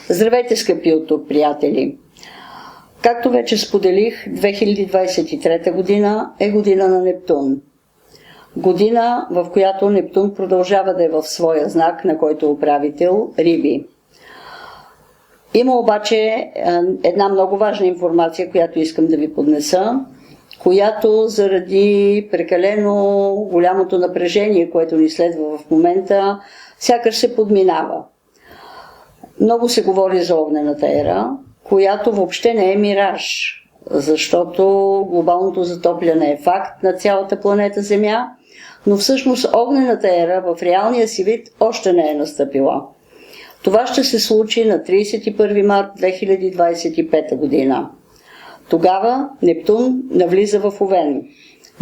Здравейте, скъпи от тук приятели! Както вече споделих, 2023 година е година на Нептун. Година, в която Нептун продължава да е в своя знак, на който е управител Риби. Има обаче една много важна информация, която искам да ви поднеса, която заради прекалено голямото напрежение, което ни следва в момента, сякаш се подминава. Много се говори за огнената ера, която въобще не е мираж, защото глобалното затопляне е факт на цялата планета Земя, но всъщност огнената ера в реалния си вид още не е настъпила. Това ще се случи на 31 март 2025 година. Тогава Нептун навлиза в Овен.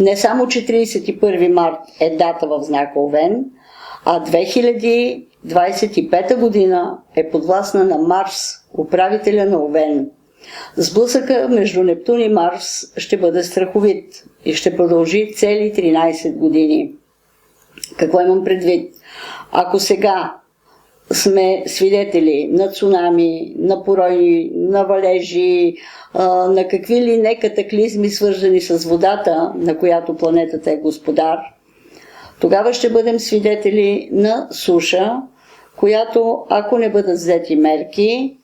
Не само, че 31 март е дата в знака Овен, а 2025 година е подвластна на Марс, управителя на Овен. Сблъсъка между Нептун и Марс ще бъде страховит и ще продължи цели 13 години. Какво имам предвид? Ако сега сме свидетели на цунами, на порои, на валежи, на какви ли не катаклизми, свързани с водата, на която планетата е господар, тогава ще бъдем свидетели на суша, която, ако не бъдат взети мерки,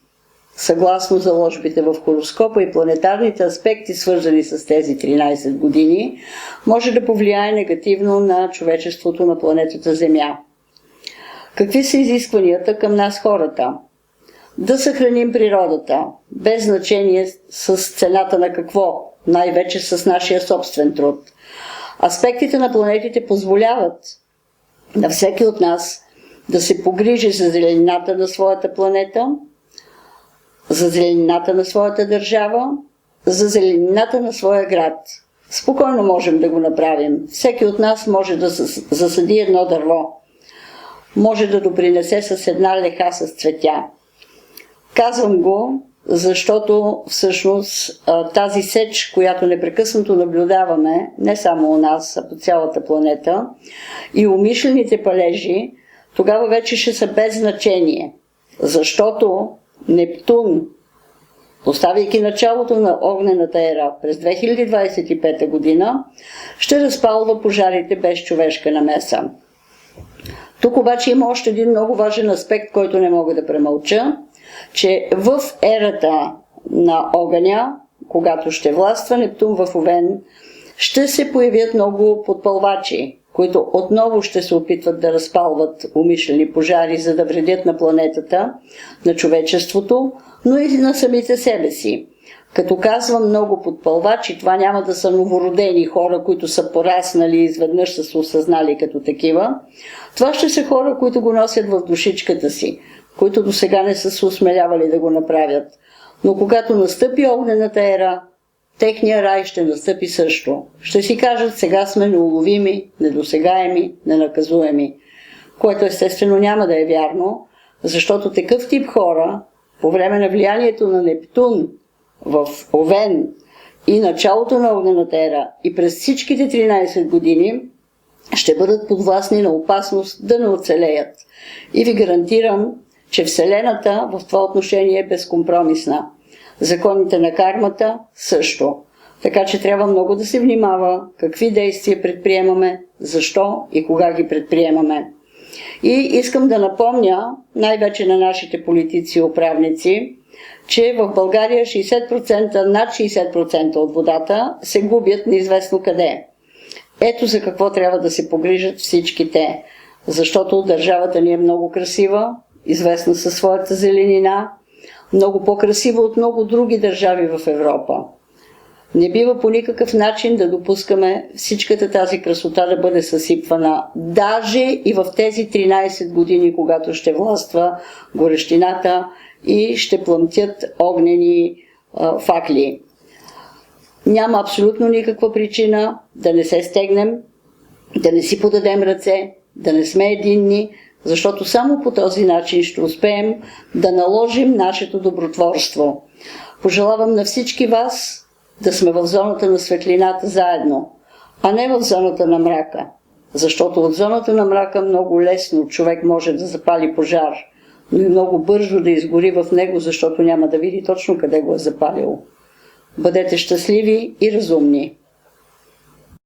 съгласно заложбите в хороскопа и планетарните аспекти, свързани с тези 13 години, може да повлияе негативно на човечеството на планетата Земя. Какви са изискванията към нас хората? Да съхраним природата, без значение с цената на какво, най-вече с нашия собствен труд. Аспектите на планетите позволяват на всеки от нас да се погрижи за зеленината на своята планета, за зеленината на своята държава, за зеленината на своя град. Спокойно можем да го направим. Всеки от нас може да засади едно дърво. Може да допринесе с една леха с цветя. Казвам го, защото всъщност тази сеч, която непрекъснато наблюдаваме, не само у нас, а по цялата планета, и умишлените палежи, тогава вече ще са без значение. Защото Нептун, поставяйки началото на огнената ера през 2025 година, ще разпалва пожарите без човешка намеса. Тук обаче има още един много важен аспект, който не мога да премълча, че в ерата на огъня, когато ще властва Нептун в Овен, ще се появят много подпалвачи, които отново ще се опитват да разпалват умишлени пожари, за да вредят на планетата, на човечеството, но и на самите себе си. Като казвам много подпалвачи, това няма да са новородени хора, които са пораснали и изведнъж са се осъзнали като такива. Това ще са хора, които го носят в душичката си, които до сега не са се осмелявали да го направят. Но когато настъпи огнената ера, техния рай ще настъпи също. Ще си кажат, сега сме неуловими, недосегаеми, ненаказуеми. Което естествено няма да е вярно, защото такъв тип хора, по време на влиянието на Нептун в Овен и началото на огнената ера и през всичките 13 години, ще бъдат подвластни на опасност да не оцелеят. И ви гарантирам, че Вселената в това отношение е безкомпромисна. Законите на кармата също. Така че трябва много да се внимава какви действия предприемаме, защо и кога ги предприемаме. И искам да напомня, най-вече на нашите политици и управници, че в България 60%, над 60% от водата се губят неизвестно къде. Ето за какво трябва да се погрижат всички те. Защото държавата ни е много красива, известна със своята зеленина, много по-красива от много други държави в Европа. Не бива по никакъв начин да допускаме всичката тази красота да бъде съсипвана, даже и в тези 13 години, когато ще властва горещината и ще плъмтят огнени факли. Няма абсолютно никаква причина да не се стегнем, да не си подадем ръце, да не сме единни, защото само по този начин ще успеем да наложим нашето добротворство. Пожелавам на всички вас да сме в зоната на светлината заедно, а не в зоната на мрака. Защото от зоната на мрака много лесно човек може да запали пожар, но и много бързо да изгори в него, защото няма да види точно къде го е запалил. Бъдете щастливи и разумни!